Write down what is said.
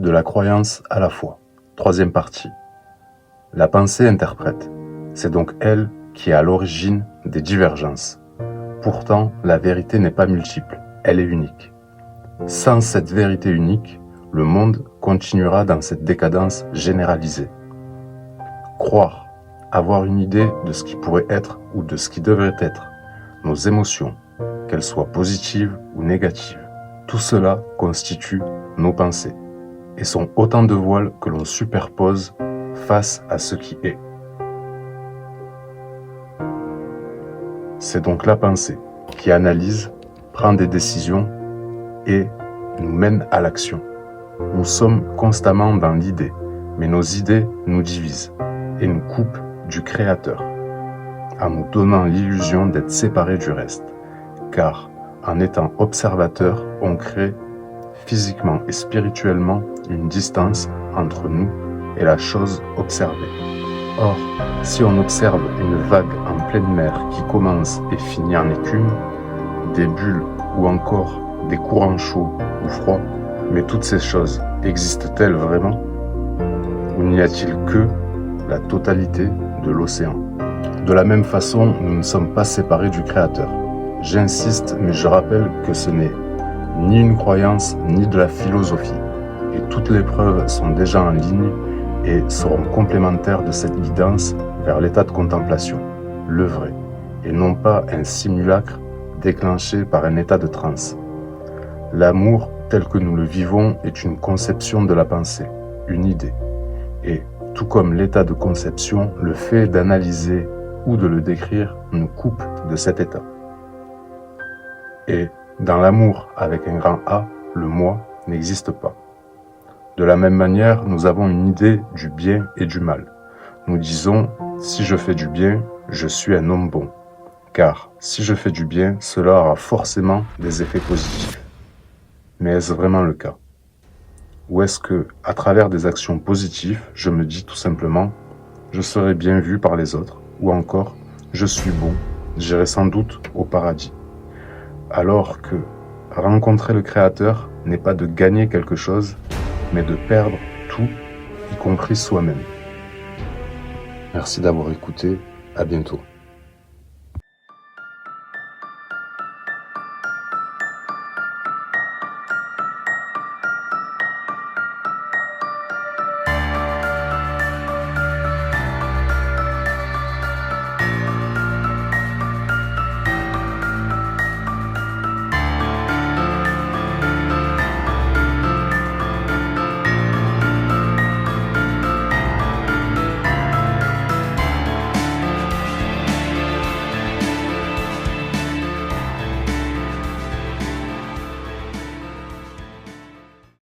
de la croyance à la foi. Troisième partie. La pensée interprète. C'est donc elle qui est à l'origine des divergences. Pourtant, la vérité n'est pas multiple, elle est unique. Sans cette vérité unique, le monde continuera dans cette décadence généralisée. Croire, avoir une idée de ce qui pourrait être ou de ce qui devrait être, nos émotions, qu'elles soient positives ou négatives, tout cela constitue nos pensées et sont autant de voiles que l'on superpose face à ce qui est. C'est donc la pensée qui analyse, prend des décisions et nous mène à l'action. Nous sommes constamment dans l'idée, mais nos idées nous divisent et nous coupent du Créateur, en nous donnant l'illusion d'être séparés du reste. Car en étant observateur, on crée physiquement et spirituellement une distance entre nous et la chose observée. Or, si on observe une vague en pleine mer qui commence et finit en écume, des bulles ou encore des courants chauds ou froids, mais toutes ces choses existent-elles vraiment? Ou n'y a-t-il que la totalité de l'océan? De la même façon, nous ne sommes pas séparés du Créateur. J'insiste, mais je rappelle que ce n'est ni une croyance, ni de la philosophie. Et toutes les preuves sont déjà en ligne et seront complémentaires de cette guidance vers l'état de contemplation, le vrai, et non pas un simulacre déclenché par un état de transe. L'amour, tel que nous le vivons, est une conception de la pensée, une idée. Et, tout comme l'état de conception, le fait d'analyser ou de le décrire nous coupe de cet état. Et dans l'amour avec un grand A, le moi n'existe pas. De la même manière, nous avons une idée du bien et du mal. Nous disons, si je fais du bien, je suis un homme bon. Car si je fais du bien, cela aura forcément des effets positifs. Mais est-ce vraiment le cas? Ou est-ce que, à travers des actions positives, je me dis tout simplement, je serai bien vu par les autres, ou encore, je suis bon, j'irai sans doute au paradis. Alors que rencontrer le Créateur n'est pas de gagner quelque chose, mais de perdre tout, y compris soi-même. Merci d'avoir écouté, à bientôt.